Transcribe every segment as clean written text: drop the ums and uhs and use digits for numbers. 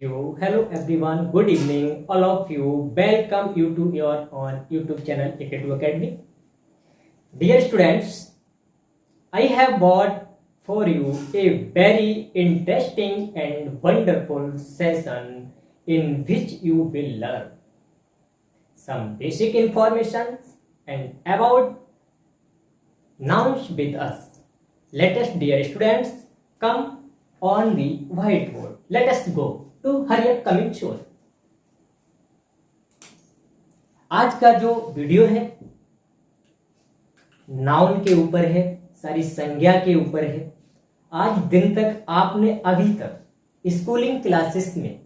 Hello everyone, good evening, all of you. Welcome you to your on YouTube channel AK2 Academy. Dear students, I have brought for you a very interesting and wonderful session in which you will learn some basic information and about nouns with us. Let us, dear students, come on the whiteboard. Let us go to hurry up coming शोर। आज का जो video है noun के ऊपर है, सारी संज्ञा के ऊपर है। आज दिन तक आपने अभी तक स्कूलिंग क्लासेस में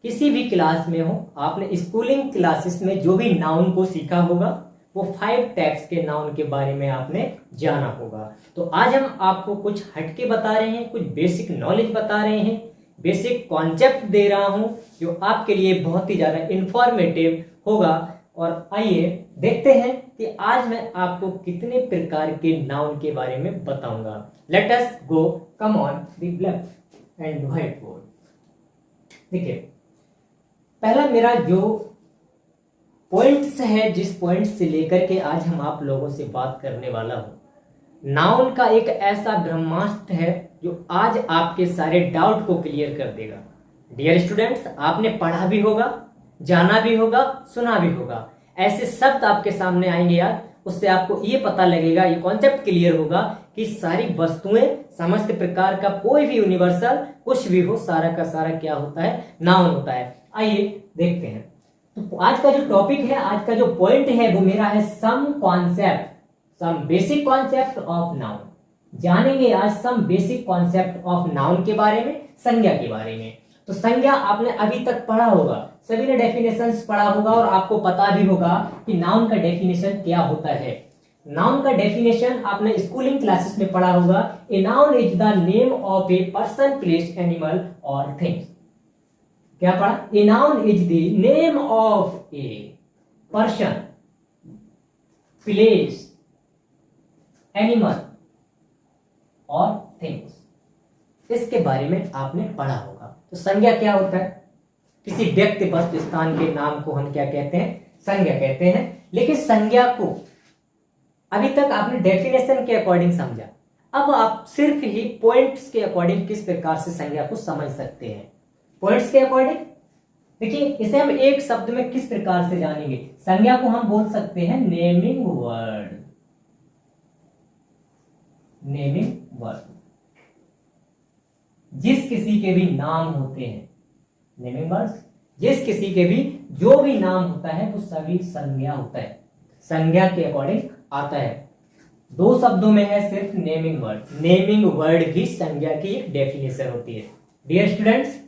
किसी भी क्लास में हो, आपने स्कूलिंग क्लासेस में जो भी नाउन को सीखा होगा वो 5 टाइप्स के नाउन के बारे में आपने जाना होगा। तो आज हम आपको कुछ हटके बता रहे हैं, कुछ बेसिक नॉलेज बता रहे हैं, बेसिक कॉन्सेप्ट दे रहा हूं जो आपके लिए बहुत ही ज्यादा इंफॉर्मेटिव होगा। और आइए देखते हैं कि आज मैं आपको कितने प्रकार के नाउन के बारे में बताऊंगा। Late us go, come on the black and white board. देखिए, पहला मेरा जो पॉइंट्स है, जिस पॉइंट से लेकर के आज हम आप लोगों से बात करने वाला हूं, नाउन का एक ऐसा ब्रह्मास्त्र है जो आज आपके सारे डाउट को क्लियर कर देगा। डियर स्टूडेंट्स, आपने पढ़ा भी होगा, जाना भी होगा, सुना भी होगा, ऐसे शब्द आपके सामने आएंगे यार, उससे आपको ये पता लगेगा, ये कॉन्सेप्ट क्लियर होगा कि सारी वस्तुएं, समस्त प्रकार का कोई भी यूनिवर्सल कुछ भी हो, सारा का सारा क्या होता है, नाउन होता है। आइए देखते हैं। तो आज का जो टॉपिक है, आज का जो पॉइंट है वो मेरा है some concept, some basic concept of noun. जानेंगे आज some basic concept of noun के बारे में, संज्ञा के बारे में। तो संज्ञा आपने अभी तक पढ़ा होगा, सभी ने डेफिनेशंस पढ़ा होगा और आपको पता भी होगा कि नाउन का डेफिनेशन क्या होता है। नाउन का डेफिनेशन आपने स्कूलिंग क्लासेस में पढ़ा होगा। A noun is the name of a person, place, animal और थिंग्स। क्या पढ़ा? A noun is the name of a person, place, animal और थिंग्स। इसके बारे में आपने पढ़ा होगा। तो संज्ञा क्या होता है? किसी व्यक्ति, वस्तु, स्थान के नाम को हम क्या कहते हैं? संज्ञा कहते हैं। लेकिन संज्ञा को अभी तक आपने डेफिनेशन के अकॉर्डिंग समझा, अब आप सिर्फ ही पॉइंट्स के अकॉर्डिंग किस प्रकार से संज्ञा को समझ सकते हैं। पॉइंट्स के अकॉर्डिंग देखिए, इसे हम एक शब्द में किस प्रकार से जानेंगे। संज्ञा को हम बोल सकते हैं नेमिंग वर्ड, नेमिंग वर्ड। जिस किसी के भी नाम होते हैं, नेमिंग वर्ड्स, जिस किसी के भी जो भी नाम होता है वो सभी संज्ञा होता है, संज्ञा के अकॉर्डिंग आता है। 2 शब्दों में है सिर्फ नेमिंग वर्ड। नेमिंग वर्ड भी संज्ञा की एक डेफिनेशन होती है। डियर स्टूडेंट्स,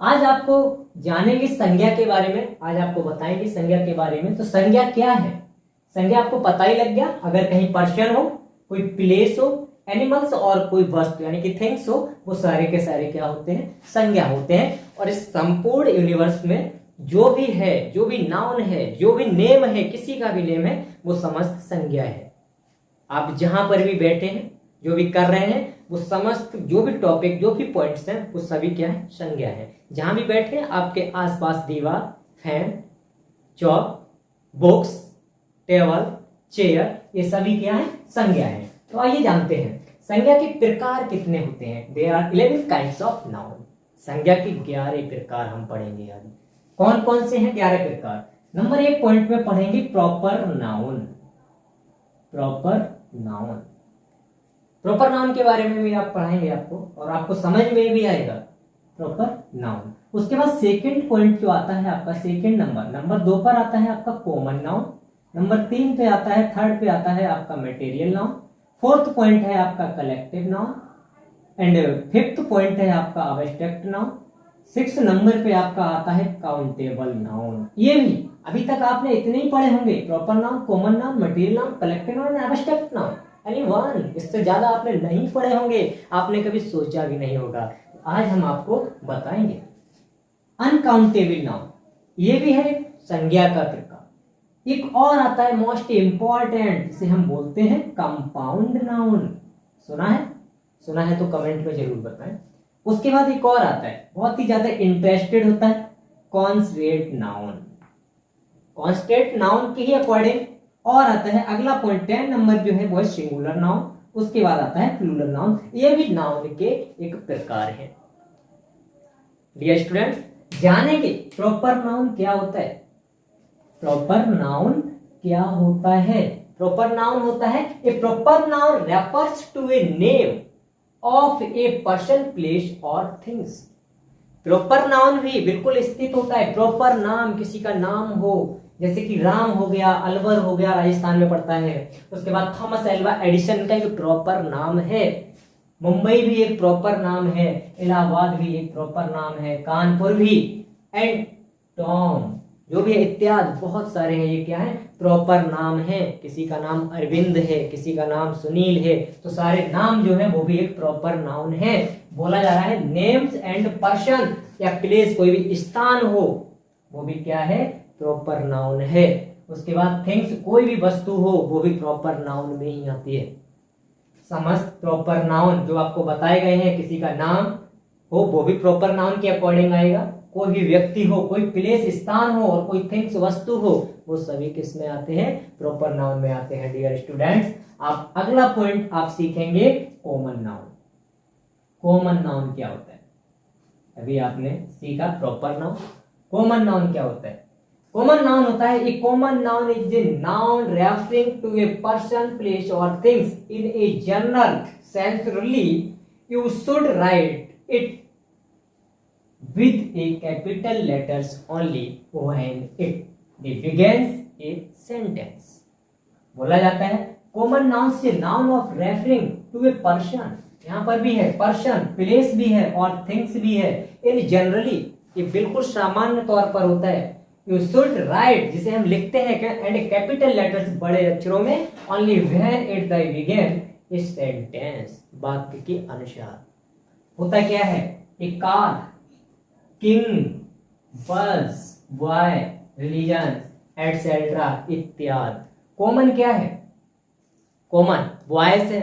आज आपको जानेंगे संज्ञा के बारे में, आज आपको बताएंगे संज्ञा के बारे में। तो संज्ञा क्या है? संज्ञा आपको पता ही लग गया। अगर कहीं पर्सन हो, कोई प्लेस हो, एनिमल्स और कोई वस्तु यानी कि थिंग्स हो, वो सारे के सारे क्या होते हैं? संज्ञा होते हैं। और इस संपूर्ण यूनिवर्स में जो भी है, जो भी नाउन है, जो भी नेम है, किसी का भी नेम है, वो समस्त संज्ञा है। आप जहां पर भी बैठे हैं, जो भी कर रहे हैं, वो समस्त जो भी टॉपिक, जो भी पॉइंट्स हैं, वो सभी क्या है? संज्ञा है। जहां भी बैठे हैं, आपके आसपास दीवार, फैन, चौक, बुक्स, टेबल, चेयर, ये सभी क्या है? संज्ञा है। तो आइए जानते हैं संज्ञा के प्रकार कितने होते हैं। There are 11 kinds of noun. संज्ञा के 11 प्रकार हम पढ़ेंगे यार। कौन कौन से हैं 11 प्रकार? नंबर 1 पॉइंट में पढ़ेंगे proper noun. Proper noun, proper noun के बारे में भी आप पढ़ाएंगे आपको, और आपको समझ में भी आएगा प्रॉपर नाउन। उसके बाद सेकंड पॉइंट जो आता है आपका, सेकंड नंबर 2 पर आता है आपका कॉमन नाउन। नंबर 3 पे आता है, थर्ड पे आता है आपका मटेरियल नाउन। 4th पॉइंट है आपका collective noun and 5th point है आपका अब्स्ट्रैक्ट नाउन। 6th नंबर पे आपका आता है काउंटेबल नाउन। ये भी अभी तक आपने इतने ही पढ़े होंगे, proper noun, common noun, material noun, collective noun, abstract noun, यानी 1। इससे ज्यादा आपने नहीं पढ़े होंगे, आपने कभी सोचा भी नहीं होगा। आज हम आपको बताएंगे अनकाउंटेबल नाउन, ये भी है संज्ञा का प्रकार। एक और आता है मोस्ट इंपॉर्टेंट, जिसे हम बोलते हैं कंपाउंड नाउन। सुना है? सुना है तो कमेंट में जरूर बताएं। उसके बाद एक और आता है, बहुत ही ज्यादा इंटरेस्टेड होता है, कॉन्स्टेंट नाउन। कॉन्स्टेंट नाउन के ही अकॉर्डिंग और आता है अगला पॉइंट 10 नंबर जो है वो है सिंगुलर नाउन। उसके बाद आता है प्लूरल नाउन। ये भी नाउन के एक प्रकार है। डियर स्टूडेंट्स, जानेंगे प्रॉपर नाउन क्या होता है। प्रॉपर नाउन क्या होता है? प्रॉपर नाउन होता है a proper noun refers to a name of a person, place और थिंग्स। प्रॉपर नाउन भी बिल्कुल स्थित होता है। प्रॉपर नाम किसी का नाम हो, जैसे कि राम हो गया, अलवर हो गया, राजस्थान में पड़ता है। उसके बाद थॉमस एल्वा एडिसन का एक प्रॉपर नाम है। मुंबई भी एक प्रॉपर नाम है, इलाहाबाद भी एक प्रॉपर नाम है, कानपुर भी, एंड टॉम जो भी इत्यादि बहुत सारे हैं, ये क्या है? प्रॉपर नाम है। किसी का नाम अरविंद है, किसी का नाम सुनील है, तो सारे नाम जो है वो भी एक प्रॉपर नाउन है। बोला जा रहा है नेम्स एंड पर्सन या प्लेस, कोई भी स्थान हो वो भी क्या है? प्रॉपर नाउन है। उसके बाद थिंग्स, कोई भी वस्तु हो वो भी प्रॉपर नाउन में ही आती है। समस्त प्रॉपर नाउन जो आपको बताए गए हैं, किसी का नाम हो वो भी प्रॉपर नाउन के अकॉर्डिंग आएगा। कोई भी व्यक्ति हो, कोई प्लेस स्थान हो, और कोई थिंग्स वस्तु हो, वो सभी किस में आते हैं? प्रॉपर नाउन में आते हैं। डियर स्टूडेंट्स, आप अगला पॉइंट आप सीखेंगे कॉमन नाउन। कॉमन नाउन क्या होता है? अभी आपने सीखा प्रॉपर नाउन, कॉमन नाउन क्या होता है? कॉमन नाउन होता है a common noun is a noun referring to a person, place और things in a general sense. You should write it with a capital letters only when it begins a sentence। बोला जाता है common noun से noun of referring to a person, यहां पर भी है person, place भी है और थिंग्स भी है। इन जनरली, ये बिल्कुल सामान्य तौर पर होता है। यू शुड राइट, जिसे हम लिखते हैं एंड कैपिटल लेटर्स, बड़े अक्षरों में, only when it begin a sentence, वाक्य के अनुसार। होता क्या है? ए कार, किंग, बस, बॉय, रिलीजन एटसेट्रा इत्यादि। कॉमन क्या है? कॉमन बॉयज है,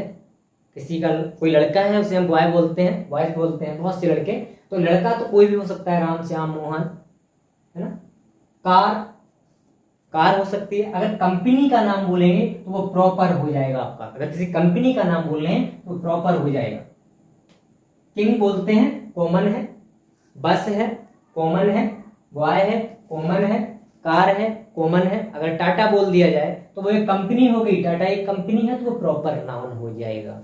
किसी का कोई लड़का है उसे हम बॉय बोलते हैं, बॉयज बोलते हैं, बहुत से लड़के। तो लड़का तो कोई भी हो सकता है, राम, श्याम, मोहन, है ना। कार, कार हो सकती है। अगर कंपनी का नाम बोलेंगे तो वो प्रॉपर हो जाएगा आपका। अगर किसी कंपनी का नाम बोल रहे हैं तो प्रॉपर हो जाएगा। किंग बोलते हैं, कॉमन है। बस है, कॉमन है। बॉय है, कॉमन है। कार है, कॉमन है। अगर टाटा बोल दिया जाए तो वो एक कंपनी हो गई, टाटा एक कंपनी है, तो वो प्रॉपर नाउन हो जाएगा।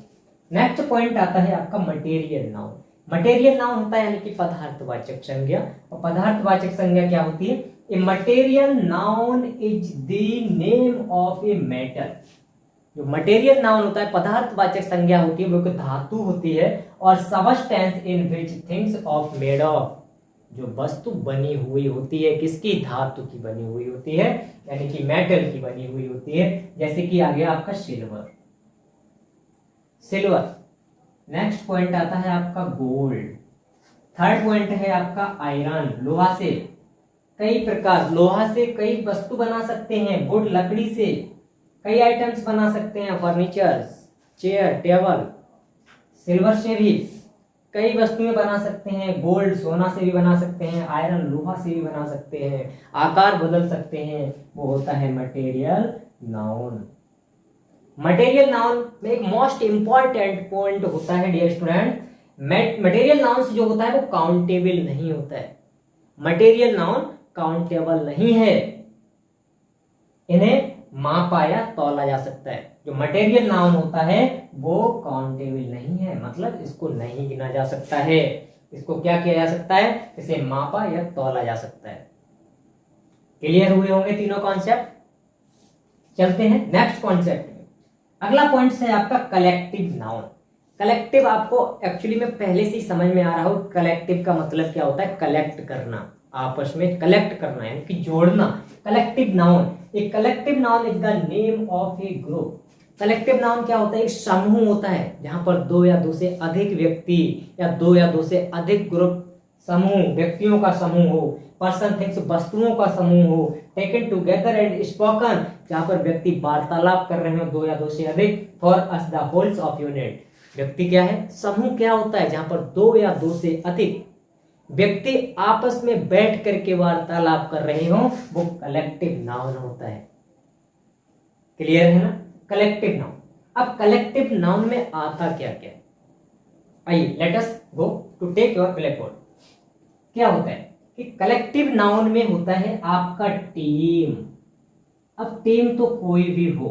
नेक्स्ट पॉइंट आता है आपका मटेरियल नाउन। मटेरियल नाउन होता है यानी कि पदार्थवाचक संज्ञा। और पदार्थवाचक संज्ञा क्या होती है? A material noun is the name of a matter. जो मटेरियल नाउन होता है, पदार्थवाचक संज्ञा होती है, वो एक धातु होती है। और substance in which things of made of, जो वस्तु बनी हुई होती है, किसकी? धातु की बनी हुई होती है, यानी कि मेटल की बनी हुई होती है। जैसे कि आ गया आपका सिल्वर, सिल्वर। नेक्स्ट पॉइंट आता है आपका गोल्ड। थर्ड पॉइंट है आपका आयरन, लोहा से कई प्रकार, लोहा से कई वस्तु बना सकते हैं। वुड, लकड़ी से कई आइटम्स बना सकते हैं, फर्नीचर्स, चेयर, टेबल। सिल्वर से भी कई वस्तुएं बना सकते हैं। गोल्ड, सोना से भी बना सकते हैं। आयरन, लोहा से भी बना सकते हैं। आकार बदल सकते हैं। वो होता है मटेरियल नाउन। मटेरियल नाउन में एक मोस्ट इंपॉर्टेंट पॉइंट होता है डियर स्टूडेंट, मटेरियल नाउन जो होता है वो काउंटेबल नहीं होता है। मटेरियल नाउन काउंटेबल नहीं है, इन्हें मापा या तौला जा सकता है। जो मटेरियल नाउन होता है वो काउंटेबल नहीं है, मतलब इसको नहीं गिना जा सकता है। इसको क्या किया जा सकता है? इसे मापा या तौला जा सकता है। क्लियर हुए होंगे तीनों कॉन्सेप्ट। चलते हैं नेक्स्ट कॉन्सेप्ट में। अगला पॉइंट है आपका कलेक्टिव नाउन। कलेक्टिव आपको एक्चुअली में पहले से ही समझ में आ रहा हो, कलेक्टिव का मतलब क्या होता है? कलेक्ट करना, आपस में कलेक्ट करना, यानी कि जोड़ना। कलेक्टिव नाउन, एक collective noun is the name of A group. Collective noun क्या होता है? एक समूह होता है जहां पर दो या दो से अधिक व्यक्ति या दो या दो से अधिक ग्रुप, समूह, व्यक्तियों का समूह हो, पर्सन, थिंग्स, वस्तुओं का समूह हो, टेकन टुगेदर एंड स्पोकन, जहां पर व्यक्ति वार्तालाप कर रहे हो, दो या दो से अधिक, for us the holes of unit, व्यक्ति क्या है? समूह क्या होता है? जहां पर दो या दो से अधिक व्यक्ति आपस में बैठ करके वार्तालाप कर रहे हो, वो कलेक्टिव नाउन होता है। क्लियर है ना? Collective noun. अब कलेक्टिव नाउन में आता क्या क्या? आइए let us go to take your blackboard. क्या होता है कि कलेक्टिव नाउन में होता है आपका टीम। अब टीम तो कोई भी हो,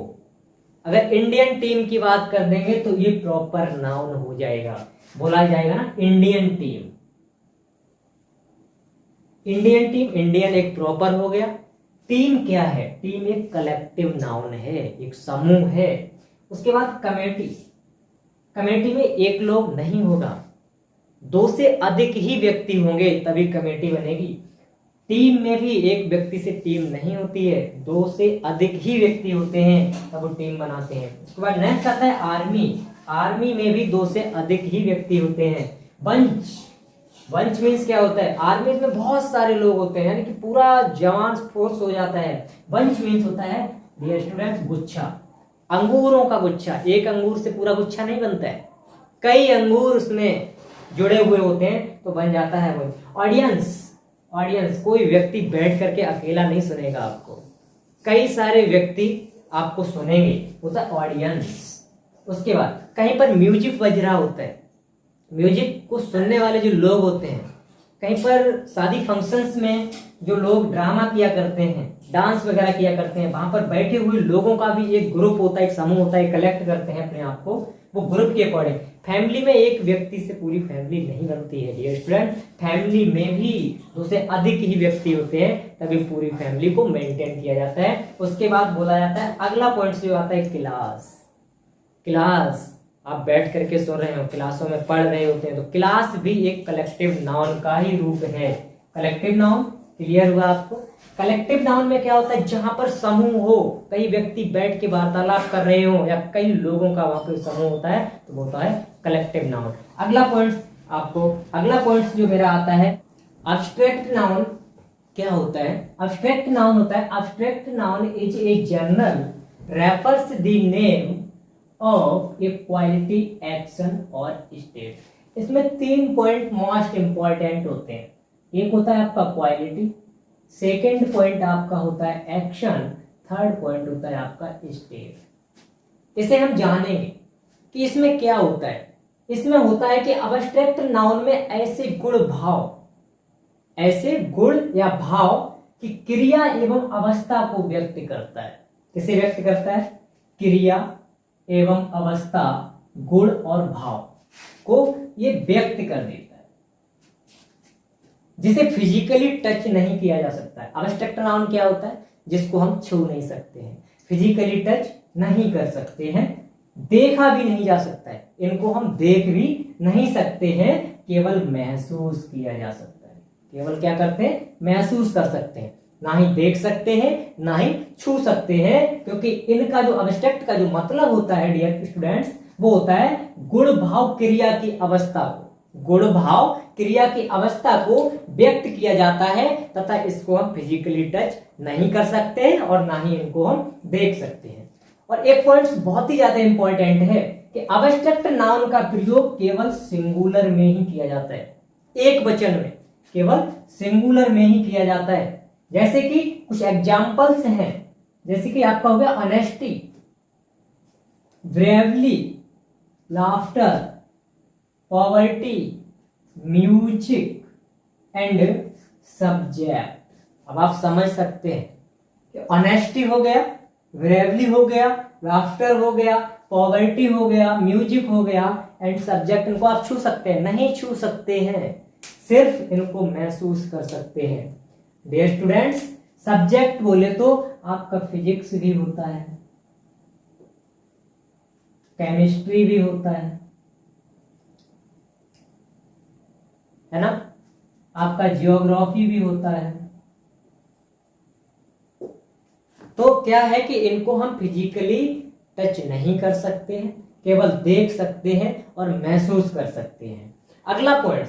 अगर इंडियन टीम की बात कर देंगे तो ये प्रॉपर नाउन हो जाएगा, बोला जाएगा ना Indian team. Indian team, Indian एक प्रॉपर हो गया। टीम क्या है? टीम एक कलेक्टिव नाउन है, एक समूह है। उसके बाद कमेटी। कमेटी में एक लोग नहीं होगा, दो से अधिक ही व्यक्ति होंगे तभी कमेटी बनेगी। टीम में भी एक व्यक्ति से टीम नहीं होती है, दो से अधिक ही व्यक्ति होते हैं तब वो टीम बनाते हैं। उसके बाद नेक्स्ट आता है आर्मी। आर्मी में भी दो से अधिक ही व्यक्ति होते हैं। बंच, बंच मीन्स क्या होता है? आर्मी में बहुत सारे लोग होते हैं, यानी कि पूरा जवान फोर्स हो जाता है। बंच मीन्स होता है डियर स्टूडेंट्स गुच्छा, अंगूरों का गुच्छा। एक अंगूर से पूरा गुच्छा नहीं बनता है, कई अंगूर उसमें जुड़े हुए होते हैं तो बन जाता है वो। ऑडियंस, ऑडियंस कोई व्यक्ति बैठ करके अकेला नहीं सुनेगा आपको, कई सारे व्यक्ति आपको सुनेंगे, होता है ऑडियंस। उसके बाद कहीं पर म्यूजिक बज रहा होता है, म्यूजिक को सुनने वाले जो लोग होते हैं, कहीं पर शादी फंक्शंस में जो लोग ड्रामा किया करते हैं, डांस वगैरह किया करते हैं, वहां पर बैठे हुए लोगों का भी एक ग्रुप होता है, एक समूह होता है, कलेक्ट करते हैं अपने आप को, वो ग्रुप के अकॉर्डिंग। फैमिली में एक व्यक्ति से पूरी फैमिली नहीं बनती है डियर स्टूडेंट, फैमिली में भी दो से अधिक ही व्यक्ति होते हैं तभी पूरी फैमिली को मेंटेन किया जाता है। उसके बाद बोला जाता है अगला पॉइंट जो आता है क्लास। क्लास, आप बैठ करके सुन रहे हो, क्लासों में पढ़ रहे होते हैं, तो क्लास भी एक कलेक्टिव नाउन का ही रूप है। कलेक्टिव नाउन क्लियर हुआ आपको? कलेक्टिव नाउन में क्या होता है? जहां पर समूह हो, कई व्यक्ति बैठ के वार्तालाप कर रहे हो या कई लोगों का वहां पर समूह होता है तो वो होता है कलेक्टिव नाउन। अगला पॉइंट आपको, अगला पॉइंट जो मेरा आता है अब्स्ट्रैक्ट नाउन। क्या होता है? अब्स्ट्रैक्ट नाउन होता है, abstract noun is a general refers the name of A quality, action और स्टेट। इसमें 3 पॉइंट मोस्ट इंपॉर्टेंट होते हैं। एक होता है आपका क्वालिटी, सेकेंड पॉइंट आपका होता है एक्शन, थर्ड पॉइंट होता है आपका स्टेट। इसे हम जानेंगे कि इसमें क्या होता है। इसमें होता है कि अब्स्ट्रैक्ट नाउन में ऐसे गुण भाव, ऐसे गुण या भाव की क्रिया एवं अवस्था को व्यक्त करता है। किसे व्यक्त करता है? क्रिया एवं अवस्था, गुण और भाव को ये व्यक्त कर देता है, जिसे फिजिकली टच नहीं किया जा सकता है। अब्स्ट्रैक्ट नाउन क्या होता है? जिसको हम छू नहीं सकते हैं, फिजिकली टच नहीं कर सकते हैं, देखा भी नहीं जा सकता है, इनको हम देख भी नहीं सकते हैं, केवल महसूस किया जा सकता है। केवल क्या करते हैं? महसूस कर सकते हैं, ना ही देख सकते हैं ना ही छू सकते हैं, क्योंकि इनका जो अब्स्ट्रैक्ट का जो मतलब होता है डियर स्टूडेंट्स, वो होता है गुण भाव क्रिया की अवस्था को, गुण भाव क्रिया की अवस्था को व्यक्त किया जाता है, तथा इसको हम फिजिकली टच नहीं कर सकते हैं और ना ही इनको हम देख सकते हैं। और एक पॉइंट बहुत ही ज्यादा इंपॉर्टेंट है कि अब्स्ट्रैक्ट नाउन का प्रयोग केवल सिंगुलर में ही किया जाता है, एक वचन में, केवल सिंगुलर में ही किया जाता है। जैसे कि कुछ एग्जाम्पल्स हैं, जैसे कि आपका हो गया honesty, bravely, laughter, poverty, music and subject. अब आप समझ सकते हैं कि ऑनेस्टी हो गया, ब्रेवली हो गया, लाफ्टर हो गया, पॉवर्टी हो गया, म्यूजिक हो गया एंड सब्जेक्ट। इनको आप छू सकते हैं? नहीं छू सकते हैं, सिर्फ इनको महसूस कर सकते हैं। डियर स्टूडेंट्स, सब्जेक्ट बोले तो आपका फिजिक्स भी होता है, केमिस्ट्री भी होता है ना, आपका जियोग्राफी भी होता है। तो क्या है कि इनको हम फिजिकली टच नहीं कर सकते हैं, केवल देख सकते हैं और महसूस कर सकते हैं। अगला पॉइंट,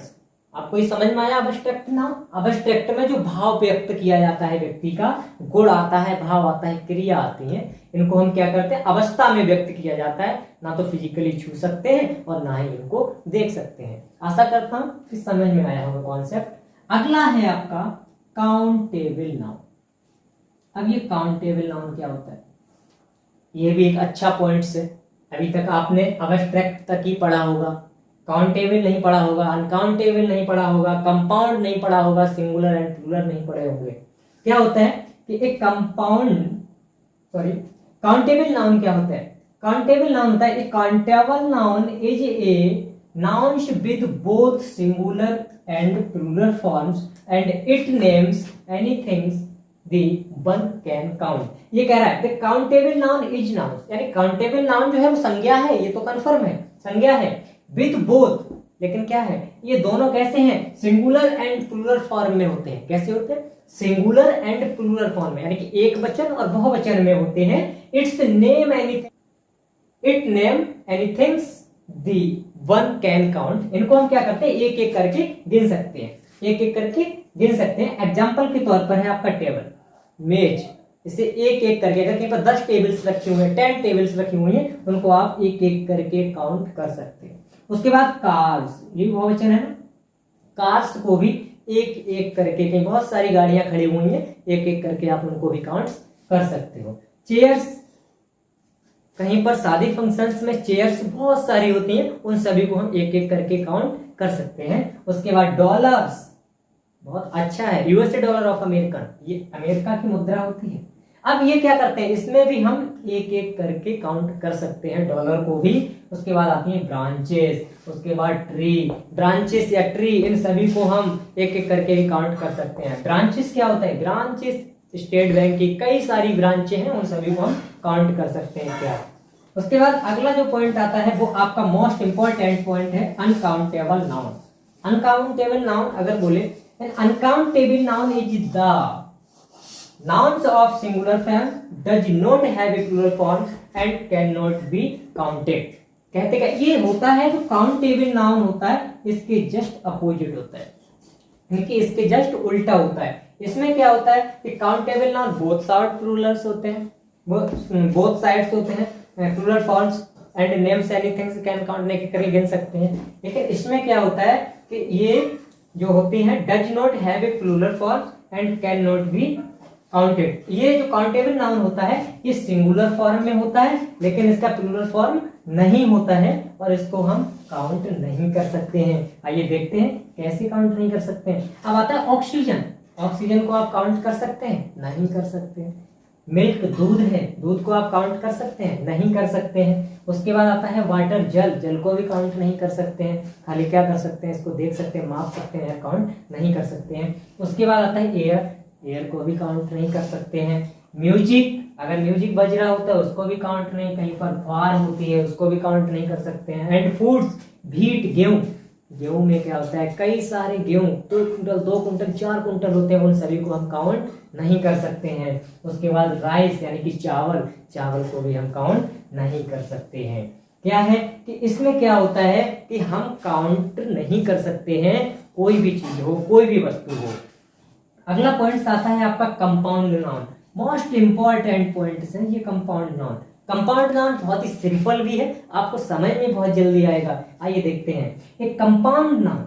आपको ये समझ में आया अब्स्ट्रैक्ट नाउन? अब्स्ट्रैक्ट में जो भाव व्यक्त किया जाता है, व्यक्ति का गुण आता है, भाव आता है, क्रिया आती है, इनको हम क्या करते हैं, अवस्था में व्यक्त किया जाता है। ना तो फिजिकली छू सकते हैं और ना ही इनको देख सकते हैं। आशा करता हूं कि समझ में आया होगा कॉन्सेप्ट। अगला है आपका काउंटेबल नाउन। अब ये काउंटेबल नाउन क्या होता है, ये भी एक अच्छा पॉइंट है। अभी तक आपने अब्स्ट्रैक्ट तक ही पढ़ा होगा, काउंटेबल नहीं पढ़ा होगा, अनकाउंटेबल नहीं पढ़ा होगा, कंपाउंड नहीं पढ़ा होगा, सिंगुलर एंड प्लूरल नहीं पढ़े होंगे। क्या होता है कि एक काउंटेबल नाउन क्या होता है? काउंटेबल नाउन होता है, a countable noun is a noun with both singular and plural forms and it names anything the one can count. ये कह रहा है the countable noun is noun, यानी काउंटेबल नाउन जो है वो संज्ञा है, ये तो कंफर्म है, संज्ञा है। विद बोथ, लेकिन क्या है, ये दोनों कैसे हैं, सिंगुलर एंड प्लूरल फॉर्म में होते हैं। कैसे होते हैं? सिंगुलर एंड प्लूरल फॉर्म में, यानी कि एक वचन और बहुवचन में होते हैं। It's name anything, it name anything the one can count. इनको हम क्या करते हैं, एक एक करके गिन सकते हैं, एक एक करके गिन सकते हैं। एग्जाम्पल के तौर पर है आपका टेबल, मेज, इसे एक एक करके, अगर कहीं पर 10 टेबल्स रखी हुई हैं, 10 टेबल्स रखी हुई हैं, उनको आप एक एक करके काउंट कर सकते हैं। उसके बाद कार्स, ये बहुवचन है ना, कार्स को भी एक एक करके, कहीं बहुत सारी गाड़ियां खड़ी हुई हैं, एक एक करके आप उनको भी काउंट कर सकते हो। चेयर्स, कहीं पर शादी फंक्शंस में चेयर्स बहुत सारी होती हैं, उन सभी को हम एक एक करके काउंट कर सकते हैं। उसके बाद डॉलर्स, बहुत अच्छा है, यूएसए डॉलर ऑफ अमेरिकन, ये अमेरिका की मुद्रा होती है। अब ये क्या करते हैं, इसमें भी हम एक एक करके काउंट कर सकते हैं, डॉलर को भी। उसके बाद आती है ब्रांचेस, उसके बाद ट्री, ब्रांचेस या ट्री, इन सभी को हम एक एक करके भी काउंट कर सकते हैं। ब्रांचेस क्या होता है, ब्रांचेस स्टेट बैंक की कई सारी ब्रांचें हैं, उन सभी को हम काउंट कर सकते हैं क्या। उसके बाद अगला जो पॉइंट आता है वो आपका मोस्ट इंपॉर्टेंट पॉइंट है, अनकाउंटेबल नाउन। अनकाउंटेबल नाउन अगर बोले, uncountable noun is the nouns of singular form does not have a plural form and cannot be counted। कहते क्या ये होता है, जो काउंटेबल नाउन होता है इसके जस्ट अपोजिट होता है, क्योंकि इसके जस्ट उल्टा होता है। इसमें क्या होता है कि countable noun both side plurals होते हैं, बोथ साइड्स होते हैं, plural forms and names anything can count नहीं करके गिन सकते हैं। लेकिन इसमें क्या होता है कि ये जो होती है does not have a plural form and can not be counted. ये जो काउंटेबल नाउन होता है ये सिंगुलर फॉर्म में होता है, लेकिन इसका प्लूरल फॉर्म नहीं होता है और इसको हम काउंट नहीं कर सकते हैं। आइए देखते हैं कैसे काउंट नहीं कर सकते हैं। अब आता है ऑक्सीजन। ऑक्सीजन को आप काउंट कर सकते हैं? नहीं कर सकते। मिल्क, दूध है, दूध को आप काउंट कर सकते हैं? नहीं कर सकते हैं। उसके बाद आता है वाटर, जल, जल को भी काउंट नहीं कर सकते हैं। खाली क्या कर सकते हैं, इसको देख सकते हैं, माप सकते हैं, काउंट नहीं कर सकते हैं। उसके बाद आता है एयर, एयर को भी काउंट नहीं कर सकते हैं। म्यूजिक, अगर म्यूजिक बज रहा होता है उसको भी काउंट नहीं, कहीं पर फुहार होती है उसको भी काउंट नहीं कर सकते हैं। एंड फूड्स, व्हीट, गेहूं, गेहूं में क्या होता है, कई सारे गेहूं, 2 कुंटल 2 कुंटल 4 कुंटल होते हैं, उन सभी को हम काउंट नहीं कर सकते हैं। उसके बाद राइस यानी कि चावल, चावल को भी हम काउंट नहीं कर सकते हैं। क्या है कि इसमें क्या होता है कि हम काउंट नहीं कर सकते हैं कोई भी चीज हो, कोई भी वस्तु हो। अगला पॉइंट आता है आपका compound noun. Most important point है ये कंपाउंड नाउन। कंपाउंड नाउन बहुत ही सिंपल भी है, आपको समझ में बहुत जल्दी आएगा। आइए देखते हैं एक compound noun.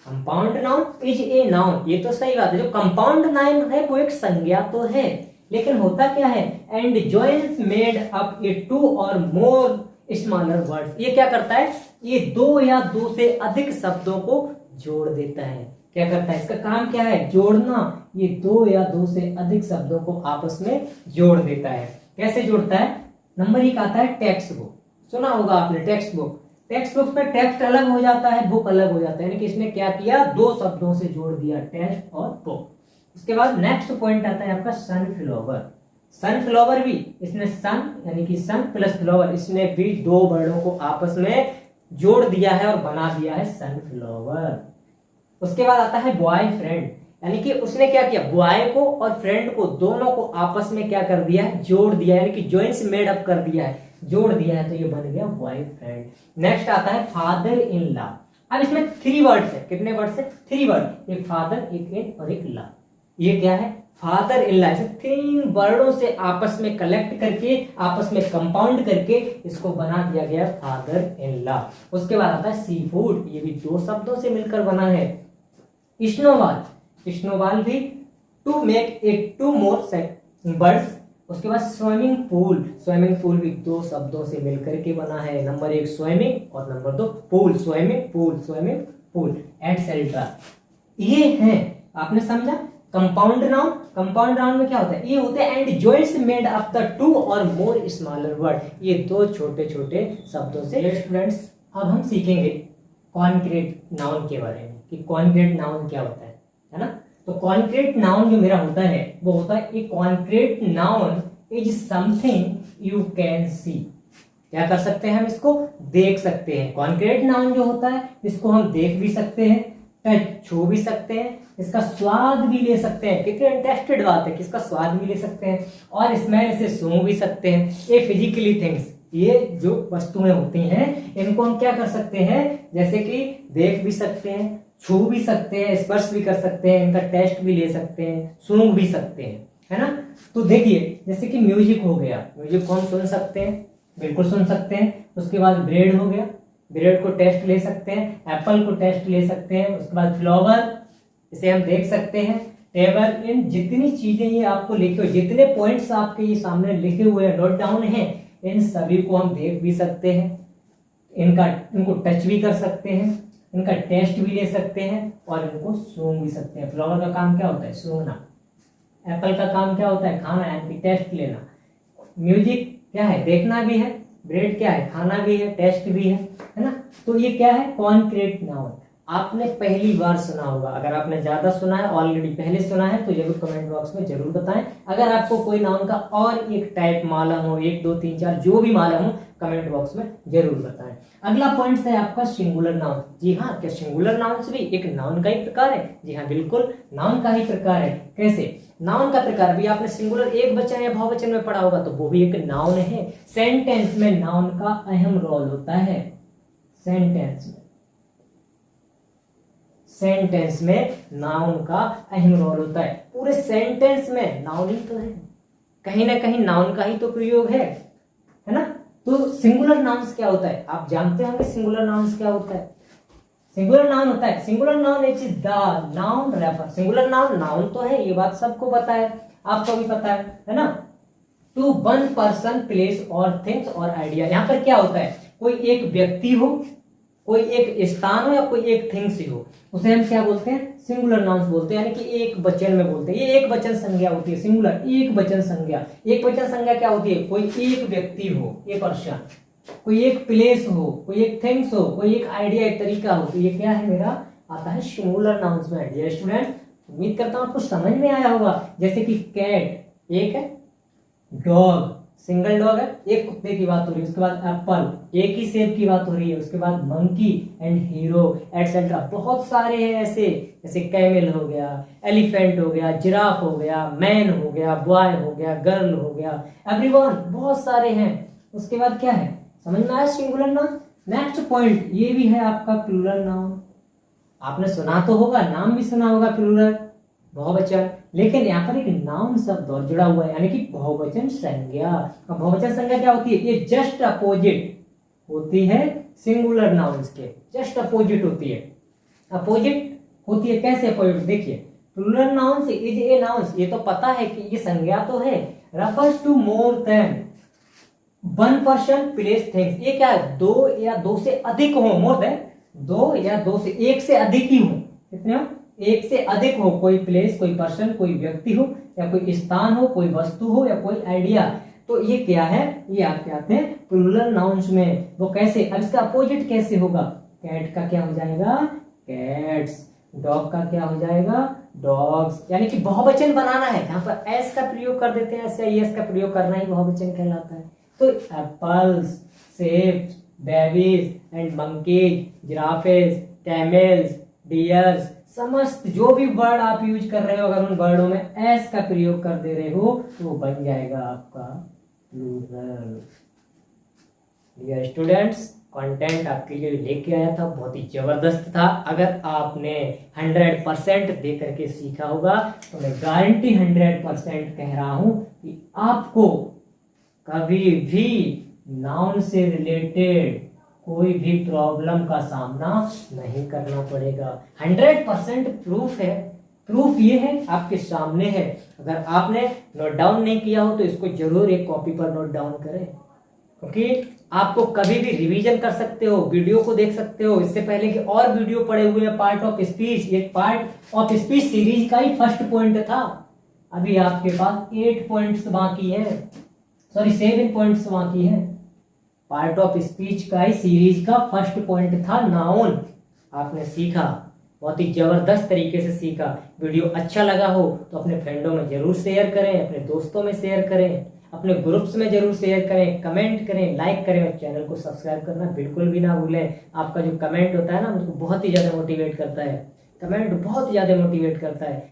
Compound noun is a noun, ये तो सही बात है, जो कंपाउंड नाउन है वो एक संज्ञा तो है, लेकिन होता क्या है, एंड जॉइंस मेड अप ए 2 और मोर स्मॉलर वर्ड्स। ये क्या करता है, ये 2 या 2 से अधिक शब्दों को जोड़ देता है। क्या करता है, इसका काम क्या है, जोड़ना। ये 2 या 2 से अधिक शब्दों को आपस में जोड़ देता है। कैसे जोड़ता है, नंबर 1 आता है टेक्स्ट बुक। सुना होगा आपने टेक्स्ट बुक। टेक्स्ट बुक में टेक्स्ट अलग हो जाता है, बुक अलग हो जाता है, यानी कि इसने क्या किया, 2 शब्दों से जोड़ दिया, टेक्स्ट और बुक। उसके बाद नेक्स्ट पॉइंट आता है आपका सनफ्लावर। सनफ्लावर भी इसने सन यानी कि सन प्लस फ्लावर, इसने भी 2 वर्डों को आपस में जोड़ दिया है और बना दिया है सनफ्लावर। उसके बाद आता है बॉयफ्रेंड, यानी कि उसने क्या किया, बॉय को और फ्रेंड को दोनों को आपस में क्या कर दिया है, जोड़ दिया, यानी कि जॉइंट्स मेड अप कर दिया है, जोड़ दिया है, तो ये बन गया बॉयफ्रेंड। नेक्स्ट आता है फादर इन लॉ। अब इसमें 3 वर्ड्स है, कितने वर्ड्स है? 3 वर्ड, एक फादर, एक इन और एक ला। ये क्या है? फादर इन ला। ऐसे 3 वर्डों से आपस में कलेक्ट करके, आपस में कंपाउंड करके इसको बना दिया गया फादर इन ला। उसके बाद आता है सी फूड, ये भी 2 शब्दों से मिलकर बना है। स्नोबॉल, स्नोबॉल भी to make it 2 more birds. उसके बाद स्विमिंग पूल, स्विमिंग पूल भी 2 शब्दों से मिलकर के बना है। नंबर 1 स्विमिंग और number 2 pool, swimming pool etcetera. ये है, आपने समझा? कंपाउंड नाउन, कंपाउंड नाउन में क्या होता है? ये होते हैं and joints made up the 2 और मोर स्मॉलर वर्ड, ये 2 छोटे छोटे शब्दों से। स्टूडेंट्स, अब हम सीखेंगे कॉन्क्रीट नाउन के बारे में कि कॉन्क्रीट नाउन क्या होता है ना? तो कॉन्क्रीट नाउन जो मेरा होता है वो होता है a concrete noun is something you can see. क्या कर सकते हैं हम? इसको देख सकते हैं। कॉन्क्रीट नाउन जो होता है इसको हम देख भी सकते हैं, टच छू भी सकते हैं, इसका स्वाद भी ले सकते हैं। कितनी इंटरेस्टेड बात है कि इसका स्वाद भी ले सकते हैं और स्मेल से सूंघ भी सकते हैं। ये फिजिकली थिंग्स, ये जो वस्तुएं होती हैं इनको हम क्या कर सकते हैं? जैसे कि देख भी सकते हैं, छू भी सकते हैं, स्पर्श भी कर सकते हैं, इनका टेस्ट भी ले सकते हैं, सूंघ भी सकते हैं, है ना? तो देखिए जैसे कि म्यूजिक हो गया, म्यूजिक को हम सुन सकते हैं, बिल्कुल सुन सकते हैं। उसके बाद ब्रेड हो गया, ब्रेड को टेस्ट ले सकते हैं, एप्पल को टेस्ट ले सकते हैं। उसके बाद फ्लावर, इसे हम देख सकते हैं, टेबल, इन जितनी चीजें ये आपको लिखे हुए, जितने पॉइंट्स आपके ये सामने लिखे हुए हैं, नोट डाउन हैं, इन सभी को हम देख भी सकते हैं, इनको टच भी कर सकते हैं, इनका टेस्ट भी ले सकते हैं और इनको सूंघ भी सकते हैं। फ्लावर का काम क्या होता है? सूंघना। एप्पल का काम क्या होता है? खाना, यानी टेस्ट लेना। म्यूजिक क्या है? देखना भी है। ब्रेड क्या है? खाना भी है, टेस्ट भी है ना? तो ये क्या है? Concrete noun. आपने पहली बार सुना होगा, अगर आपने ज्यादा सुना है, ऑलरेडी पहले सुना है, तो जरूर कमेंट बॉक्स में जरूर बताएं। अगर आपको कोई नाउन का और एक टाइप मालूम हो, 1 2 3 4 जो भी मालूम हो, कमेंट बॉक्स में जरूर बताएं। अगला पॉइंट है आपका सिंगुलर नाउन। जी हाँ, क्या सिंगुलर नाउन्स भी एक नाउन का ही प्रकार है? जी हाँ, बिल्कुल नाउन का ही प्रकार है। कैसे? नाउन का प्रकार भी आपने सिंगुलर एक वचन या बहुवचन में पढ़ा होगा, तो वो भी एक नाउन है। सेंटेंस में नाउन का अहम रोल होता है। सेंटेंस में नाउन का अहम रोल होता है। पूरे सेंटेंस में नाउन ही तो है, कहीं ना कहीं नाउन का ही तो प्रयोग है ना? तो सिंगुलर नाउन्स क्या होता है? आप जानते होंगे सिंगुलर नाउन्स क्या होता है? सिंगुलर नाउन होता है, singular noun is the noun refer. Singular noun, noun तो है, ये बात सबको पता है, आपको भी पता है ना? टू वन पर्सन, प्लेस और थिंग्स और आइडिया। यहाँ पर क्या होता है? कोई एक व्यक्ति हो, कोई एक स्थान हो या कोई एक थिंग्स ही हो, उसे हम क्या बोलते हैं? सिंगुलर नाउन्स बोलते हैं, यानी कि एक वचन में बोलते हैं। ये एक वचन संज्ञा होती है, सिंगुलर एक वचन संज्ञा। एक वचन संज्ञा क्या होती है? कोई एक व्यक्ति हो, एक पर्सन, कोई एक प्लेस हो, कोई एक थिंग्स हो, कोई एक आइडिया, एक तरीका हो। तो ये क्या है? मेरा आता है सिंगुलर नाउन्स में। डियर स्टूडेंट, उम्मीद करता हूं आपको समझ में आया होगा। जैसे कि कैट एक है, डॉग सिंगल डॉग है, एक कुत्ते की बात हो रही है। उसके बाद एप्पल, एक ही सेब की बात हो रही है। उसके बाद मंकी एंड हीरो एटसेट्रा, बहुत सारे हैं ऐसे। जैसे कैमल हो गया, एलिफेंट हो गया, जिराफ हो गया, मैन हो गया, बॉय हो गया, गर्ल हो गया, एवरीवन, बहुत सारे हैं। उसके बाद क्या है? समझ में आया सिंगुलर नाउन? नेक्स्ट पॉइंट ये भी है आपका प्लूरल नाउन। आपने सुना तो होगा, नाम भी सुना होगा प्लूरल, बहुवचन, लेकिन यहाँ पर एक नाउन शब्द और जुड़ा हुआ है, यानी कि बहुवचन संज्ञा। बहुवचन संज्ञा क्या होती है? ये जस्ट अपोजिट होती है सिंगुलर नाउन्स के, जस्ट अपोजिट होती है। अपोजिट होती है, कैसे अपोजिट? देखिए, plural nouns is a nouns, ये तो पता है कि ये संज्ञा तो है, refers to more than one person, place, things. ये क्या है? 2 या 2 से अधिक हो, मोर देन 2 या 2 से, एक से अधिक ही हो। कितने हो? एक से अधिक हो। कोई प्लेस, कोई पर्सन, कोई व्यक्ति हो, या कोई स्थान हो, कोई वस्तु हो, या कोई आइडिया। तो ये क्या है? ये आपके आते हैं प्लूरल नाउन्स में। वो कैसे? अब इसका अपोजिट कैसे होगा? कैट का क्या हो जाएगा? कैट्स। डॉग का क्या हो जाएगा? डॉग्स। यानी कि बहुवचन बनाना है, यहाँ पर एस का प्रयोग कर देते हैं, ऐसे एस का प्रयोग करना ही बहुवचन कहलाता है। तो एप्पल्स, सेब्स, babies and monkeys, giraffes, camels, deers, समस्त जो भी वर्ड आप यूज कर रहे हो, अगर उन वर्डों में एस का प्रयोग कर दे रहे हो तो वो बन जाएगा आपका प्लूरल। डियर स्टूडेंट्स, कंटेंट आपके लिए लेके आया था, बहुत ही जबरदस्त था। अगर आपने 100% दे करके सीखा होगा तो मैं गारंटी 100% कह रहा हूं कि आपको कभी भी नाउन से रिलेटेड कोई भी प्रॉब्लम का सामना नहीं करना पड़ेगा। 100% प्रूफ है। प्रूफ ये है, आपके सामने है। अगर आपने नोट डाउन नहीं किया हो तो इसको जरूर एक कॉपी पर नोट डाउन करें, क्योंकि आपको कभी भी रिवीजन कर सकते हो, वीडियो को देख सकते हो। इससे पहले कि और वीडियो पड़े हुए हैं पार्ट ऑफ स्पीच, ये पार्ट ऑफ स्पीच सीरीज का ही फर्स्ट पॉइंट था। अभी आपके पास 8 पॉइंट्स बाकी है, सॉरी 7 पॉइंट्स बाकी है। पार्ट ऑफ स्पीच का ही सीरीज का फर्स्ट पॉइंट था नाउन। आपने सीखा, बहुत ही जबरदस्त तरीके से सीखा। वीडियो अच्छा लगा हो तो अपने फ्रेंडों में जरूर शेयर करें, अपने दोस्तों में शेयर करें, अपने ग्रुप्स में जरूर शेयर करें, कमेंट करें, लाइक करें और चैनल को सब्सक्राइब करना बिल्कुल भी ना भूलें। आपका जो कमेंट होता है ना, मुझको बहुत ही ज्यादा मोटिवेट करता है। कमेंट बहुत ज्यादा मोटिवेट करता है।